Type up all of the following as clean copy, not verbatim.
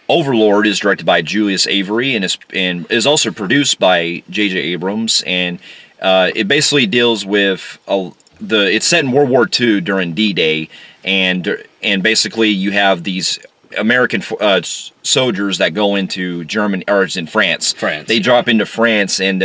Overlord is directed by Julius Avery and is also produced by J.J. Abrams, and it basically deals with it's set in World War II during D-Day, and basically you have these American soldiers that go into Germany, or it's in France. They drop into France, and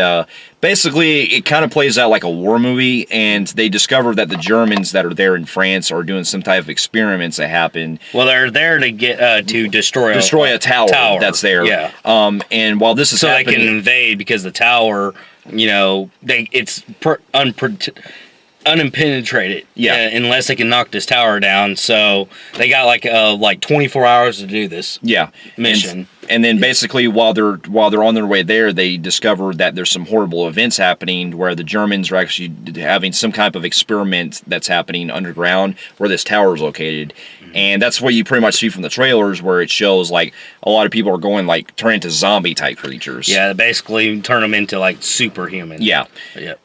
basically it kind of plays out like a war movie, and they discover that the Germans that are there in France are doing some type of experiments that happen. Well, they're there to get to destroy a tower that's there. Yeah. And while this is happening, they can invade, because the tower, it's unpenetrated, unless they can knock this tower down. So they got like 24 hours to do this mission. And then basically while they're on their way there, they discover that there's some horrible events happening where the Germans are actually having some kind of experiment that's happening underground where this tower is located. And that's what you pretty much see from the trailers, where it shows like a lot of people are going turn into zombie type creatures. Yeah, basically turn them into like superhuman. Yeah.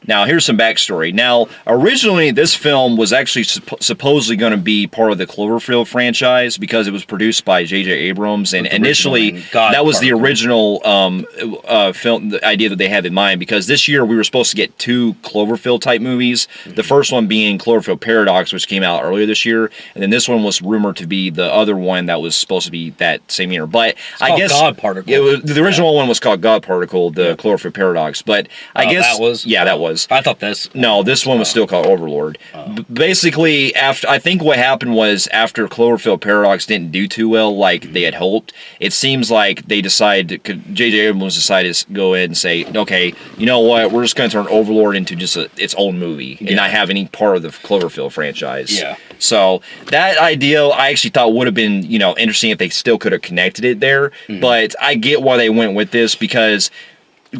Now here's some backstory. Now originally this film was actually supposedly going to be part of the Cloverfield franchise because it was produced by J.J. Abrams, and initially that was the original film, the idea that they had in mind, because this year we were supposed to get 2 Cloverfield type movies. The first one being Cloverfield Paradox, which came out earlier this year, and then this one was rumored to be the other one that was supposed to be that same year. But I guess God Particle. The original one was called God Particle, the Cloverfield Paradox. But I guess that was that was. I thought this. No, this one was still called Overlord. Basically, I think what happened was after Cloverfield Paradox didn't do too well like they had hoped, it seems like they decided, J.J. Abrams decided to go in and say, okay, you know what, we're just going to turn Overlord into just its own movie and not have any part of the Cloverfield franchise. Yeah. So that idea I actually thought would have been, interesting if they still could have connected it there. But I get why they went with this, because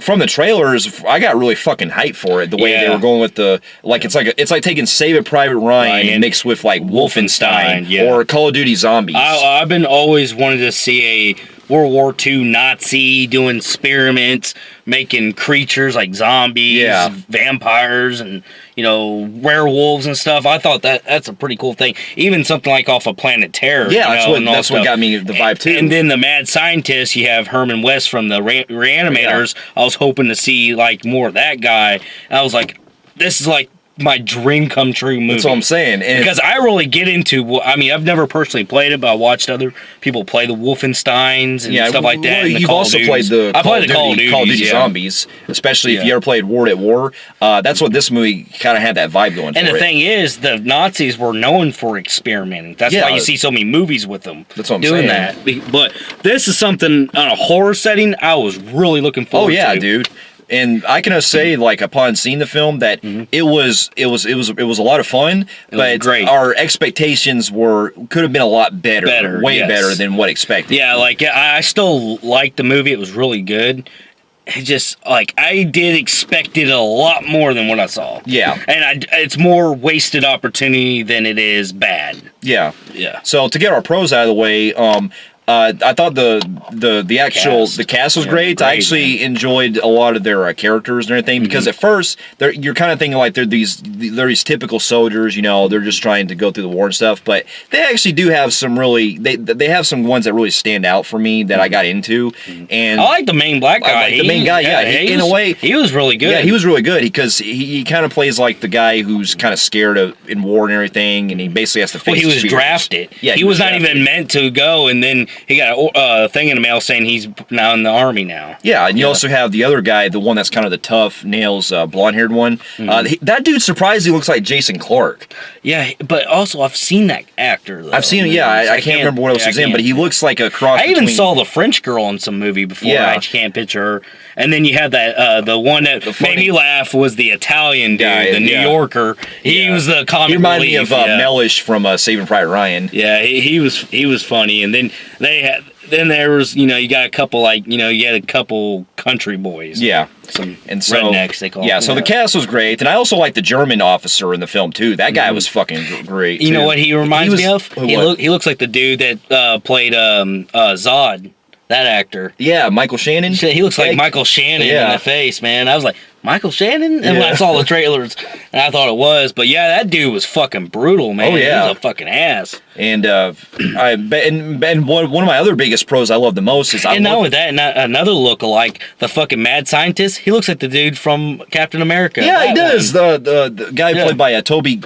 from the trailers, I got really fucking hyped for it. The way they were going with it's like taking Saving Private Ryan mixed with like Wolfenstein or Call of Duty Zombies. I've been always wanted to see a World War II Nazi doing experiments, making creatures like zombies, vampires, and werewolves and stuff. I thought that's a pretty cool thing. Even something like off of Planet Terror. Yeah, that's what got me the vibe too. And then the mad scientist, you have Herman West from the Reanimators. I was hoping to see like more of that guy. And I was like, this is like my dream come true movie. That's what I'm saying. And because I really get into, I've never personally played it, but I watched other people play the Wolfensteins and stuff like that. Well, you've also played the Call of Duty Zombies, especially if you ever played World at War. That's what this movie kind of had that vibe going for it. And the thing is, the Nazis were known for experimenting. That's why you see so many movies with them doing that. But this is something on a horror setting I was really looking forward to. Oh, yeah, dude. And I can say, like, upon seeing the film, that it was a lot of fun, but our expectations could have been a lot better, way better than what expected. Yeah, like I still liked the movie; it was really good. It just I did expect it a lot more than what I saw. Yeah, and it's more wasted opportunity than it is bad. Yeah. So to get our pros out of the way, I thought the cast was great. I actually enjoyed a lot of their characters and everything, because at first you're kind of thinking like they're these typical soldiers, they're just trying to go through the war and stuff. But they actually do have some they have some ones that really stand out for me that I got into. And I like the main black guy. The main guy, in a way, he was really good. Yeah, he was really good because he kind of plays like the guy who's kind of scared in war and everything, and he basically has to face. Well, he was drafted. Yeah, he was not even meant to go, and then he got a thing in the mail saying he's now in the army now. Yeah, and you also have the other guy, the one that's kind of the tough, nails, blonde-haired one. That dude surprisingly looks like Jason Clarke. Yeah, but also I've seen that actor, though. I've seen him, I can't remember what else he's in, but he looks like a cross I even saw the French girl in some movie before. Yeah. I can't picture her. And then you had that, the one that made me laugh was the Italian dude, the New Yorker. He was the comic relief. He reminded me of Mellish from Saving Private Ryan. Yeah, he was funny. And then there was, you got a couple you had a couple country boys. Yeah. Some rednecks, they call them. Yeah, so the cast was great. And I also liked the German officer in the film, too. That guy was fucking great, You know what he reminds me of? He looks like the dude that played Zod That actor. Yeah, Michael Shannon. Shit, he looks like Michael Shannon in the face, man. I was like, Michael Shannon? And when I saw the trailers, and I thought it was. But yeah, that dude was fucking brutal, man. Oh, yeah. He was a fucking ass. And one of my other biggest pros I love the most is not only that, another lookalike, the fucking mad scientist, he looks like the dude from Captain America. Yeah, he does. The guy played by Toby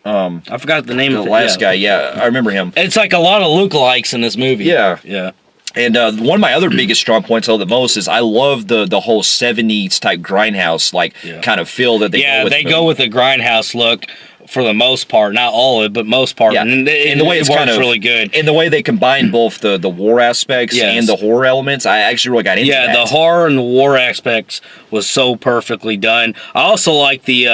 I forgot the name of the last guy. Yeah, I remember him. It's like a lot of lookalikes in this movie. Yeah. Yeah. And one of my other biggest strong points I love the most is I love the whole 70s type grindhouse kind of feel that they go with. Yeah, they go with the grindhouse look. For the most part, not all of it, but most part. Yeah. And the way it's works kind of really good. And the way they combine both the war aspects and the horror elements, I actually really got into that. Yeah, the horror and the war aspects was so perfectly done. I also like the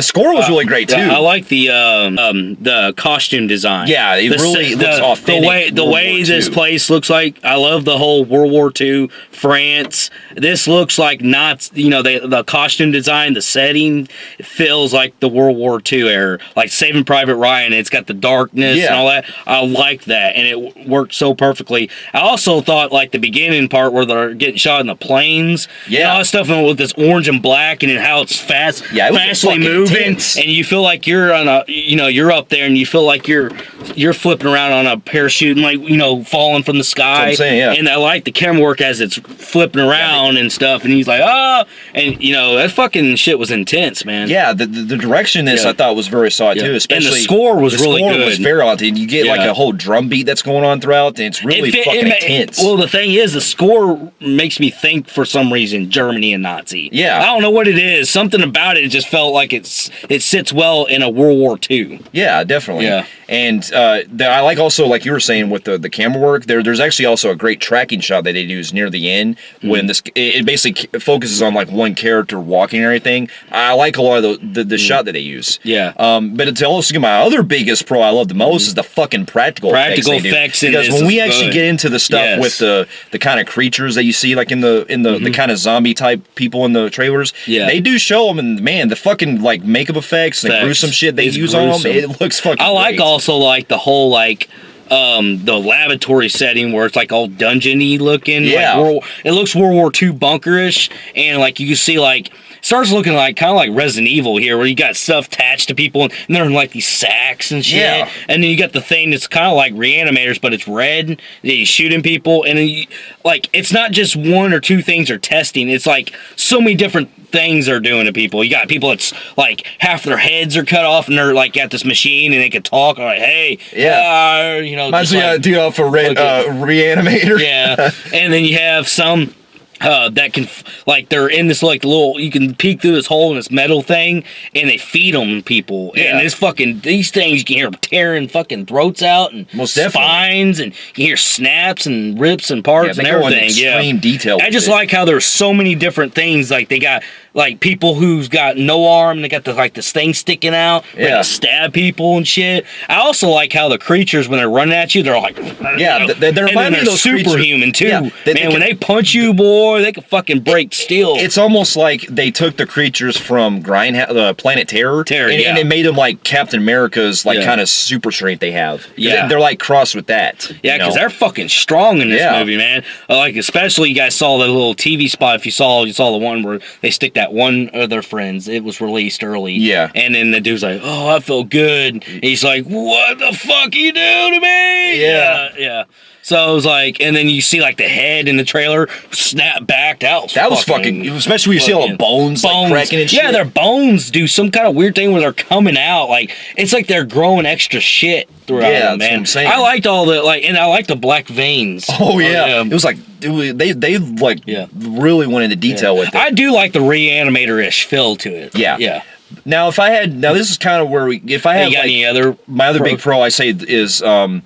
score was really great too. I like the costume design. Yeah, it really looks authentic. The way this place looks like, I love the whole World War II France. This looks like the costume design, the setting, it feels like the World War II era. Like Saving Private Ryan, it's got the darkness and all that. I like that, and it worked so perfectly. I also thought like the beginning part where they're getting shot in the planes, and all that stuff with this orange and black, and how it's fastly moving, intense. And you feel like you're on a, you're up there, and you feel like you're flipping around on a parachute, and like falling from the sky. That's what I'm saying, yeah. And I like the camera work as it's flipping around and stuff, and he's like, and that fucking shit was intense, man. Yeah, the direction in this I thought was very solid too, especially and the score was really good. Was very haunted. You get like a whole drum beat that's going on throughout, and it's really fucking intense. Well, the thing is, the score makes me think for some reason Germany and Nazi. Yeah, I don't know what it is. Something about it just felt like it sits well in a World War II. Yeah, definitely. Yeah. And I like also, like you were saying, with the camera work, there's actually also a great tracking shot that they use near the end when it basically focuses on like one character walking and everything. I like a lot of the shot that they use. Yeah. But to also get my other biggest pro I love the most is the fucking practical effects in because when we actually get into the stuff with the kind of creatures that you see like in the kind of zombie type people in the trailers, they do show them, and man, the fucking like makeup effects and the gruesome shit they use on them, it looks fucking great. Also like the whole the laboratory setting where it's like all dungeony looking. Like it looks World War II bunkerish, and like you can see like starts looking like kind of like Resident Evil here, where you got stuff attached to people and they're in like these sacks and shit. Yeah. And then you got the thing that's kind of like Reanimators, but it's red. You're shooting people, and then it's not just one or two things they're testing. It's like so many different things they're doing to people. You got people that's like half their heads are cut off, and they're like got this machine and they can talk. Like, hey, reminds me of for Reanimator. Yeah, and then you have some. That can, like, they're in this, like, little, you can peek through this hole in this metal thing, and they feed them people. Yeah. And these things, you can hear them tearing fucking throats out, and spines, and you hear snaps and rips and parts and everything. Extreme detail. I just like how there's so many different things. Like, they got, like, people who's got no arm, they got this thing sticking out, to stab people and shit. I also like how the creatures, when they're running at you, they're like, they're superhuman, too. Yeah, when they punch you, boy, they can fucking break steel. It's almost like they took the creatures from Planet Terror, and they made them like Captain America's kind of super strength they have. Yeah, they're like crossed with that. Yeah, because they're fucking strong in this movie, man. Like especially you guys saw the little TV spot. If you saw the one where they stick that one of their friends. It was released early. Yeah, and then the dude's like, "Oh, I feel good." And he's like, "What the fuck you do to me?" Yeah. So it was like, and then you see like the head in the trailer snap back. That was fucking, especially when you see all the bones like cracking and shit. Yeah, their bones do some kind of weird thing where they're coming out. Like it's like they're growing extra shit throughout. Yeah, that's what I'm saying. I liked all the and I liked the black veins. Oh yeah, it was like they really went into detail with it. I do like the Reanimator-ish feel to it. Yeah. Now, this is kind of where my other big pro I say is the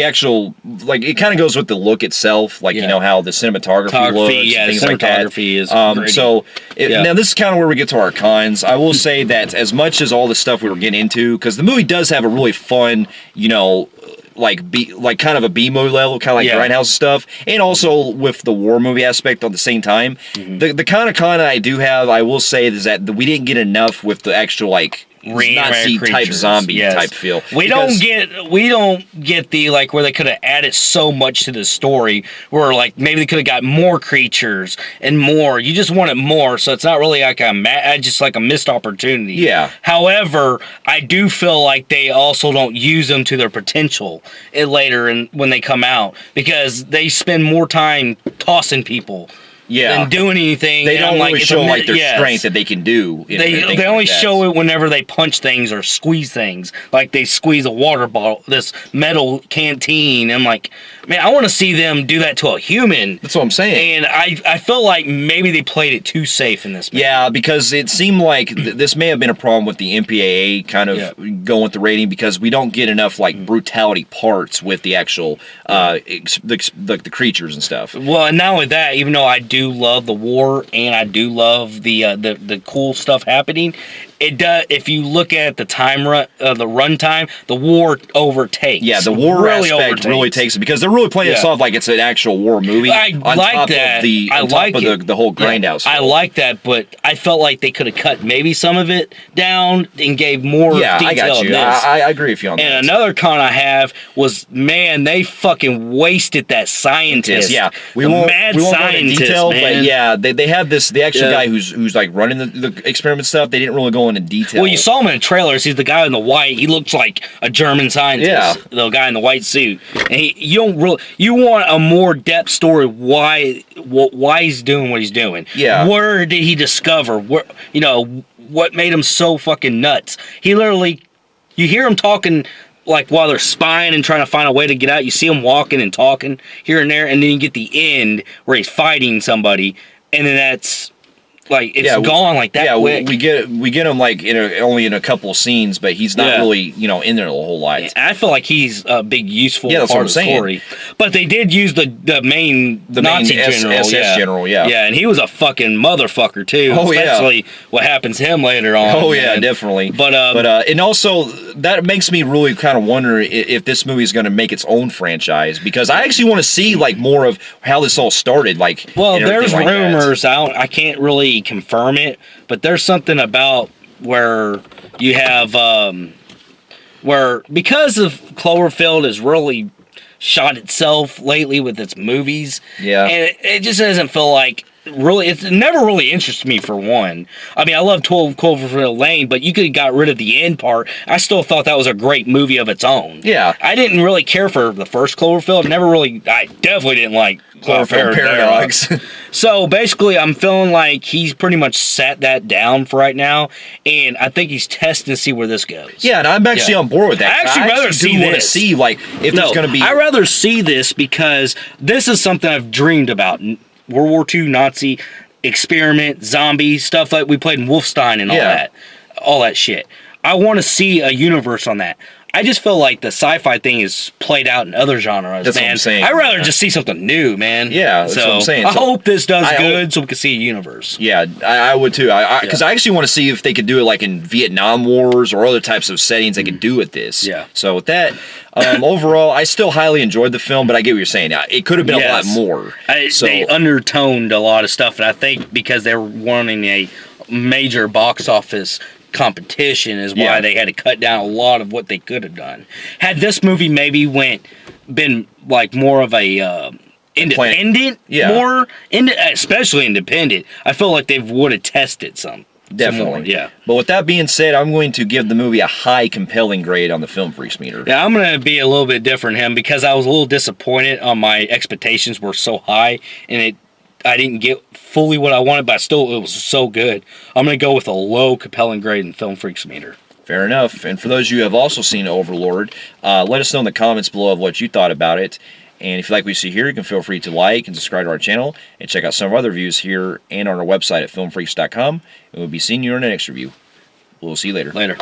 actual it kind of goes with the look itself, you know how the cinematography looks, things like that. Is now this is kind of where we get to our cons. I will say that as much as all the stuff we were getting into, because the movie does have a really fun, kind of a B movie level, kind of like Grindhouse stuff, and also with the war movie aspect at the same time. The kind of con I do have, I will say, is that we didn't get enough with the actual Nazi type zombie type feel. We don't get the like where they could have added so much to the story where like maybe they could have got more creatures and more. You just wanted more, so it's not really like just like a missed opportunity. Yeah. However, I do feel like they also don't use them to their potential later and when they come out because they spend more time tossing people. Than doing anything. They don't really show like their strength that they can do. They only show it whenever they punch things or squeeze things. Like they squeeze a water bottle, this metal canteen. I'm like, man, I want to see them do that to a human. That's what I'm saying. And I feel like maybe they played it too safe in this movie. Yeah, because it seemed like this may have been a problem with the MPAA kind of going with the rating because we don't get enough like brutality parts with the actual the creatures and stuff. Well, and not only that, even though I do love the war and I do love the cool stuff happening, it does. If you look at the run time, the war overtakes. Yeah, the war aspect really takes it because they're really playing this off like it's an actual war movie. I like that. On top of the whole grindhouse. I like that, but I felt like they could have cut maybe some of it down and gave more detail. I got you. I agree with you on that. And another con I have was, man, they fucking wasted that scientist. Yeah, we won't go into detail, man. but yeah, they have the actual guy who's like running the experiment stuff. They didn't really go into detail. Well, you saw him in the trailers. He's the guy in the white. He looks like a German scientist. Yeah, the guy in the white suit. And you want a more depth story why he's doing what he's doing. Yeah, where did he discover? What made him so fucking nuts? He literally, you hear him talking. Like while they're spying and trying to find a way to get out, you see him walking and talking here and there, and then you get the end where he's fighting somebody, and then that's like it's gone like that. Yeah, quick. we get him like only in a couple scenes, but he's not really in there the whole lot. Yeah, I feel like he's a big useful part of the story. But they did use the main Nazi general, SS general, yeah, and he was a fucking motherfucker too. Oh, especially what happens to him later on. Oh yeah, definitely. But and also that makes me really kind of wonder if this movie is going to make its own franchise because I actually want to see like more of how this all started. Like, well, there's rumors out. I can't really confirm it, but there's something about where you have where because of Cloverfield has really shot itself lately with its movies, and it just doesn't feel like it never really interested me for one. I mean, I love 12 Cloverfield Lane, but you could have got rid of the end part. I still thought that was a great movie of its own. Yeah. I didn't really care for the first Cloverfield. I definitely didn't like Cloverfield Paradox. So basically, I'm feeling like he's pretty much sat that down for right now, and I think he's testing to see where this goes. Yeah, and I'm actually on board with that. I actually rather see this. Want to see like if there's going to be. I rather see this because this is something I've dreamed about. World War II Nazi experiment, zombie stuff like we played in Wolfenstein and all that shit. I want to see a universe on that. I just feel like the sci-fi thing is played out in other genres. That's man. what I'm saying. I'd rather just see something new, man. Yeah, that's what I'm saying. I hope this does good so we can see a universe. Yeah, I would too. Because I actually want to see if they could do it like in Vietnam Wars or other types of settings they could do with this. Yeah. So with that, overall, I still highly enjoyed the film, but I get what you're saying. It could have been a lot more. They undertoned a lot of stuff, and I think because they were wanting a major box office competition is why they had to cut down a lot of what they could have done. Had this movie maybe been like more of a independent, especially independent, I feel like they would have tested some. Definitely. More, yeah. But with that being said, I'm going to give the movie a high compelling grade on the Film Phreeks meter. Yeah, I'm going to be a little bit different him because I was a little disappointed on my expectations were so high and I didn't get fully what I wanted, but it was so good. I'm going to go with a low compelling grade in Film Phreeks meter. Fair enough. And for those of you who have also seen Overlord, let us know in the comments below of what you thought about it. And if you like what you see here, you can feel free to like and subscribe to our channel and check out some of our other reviews here and on our website at filmphreeks.com. And we'll be seeing you in the next review. We'll see you later. Later.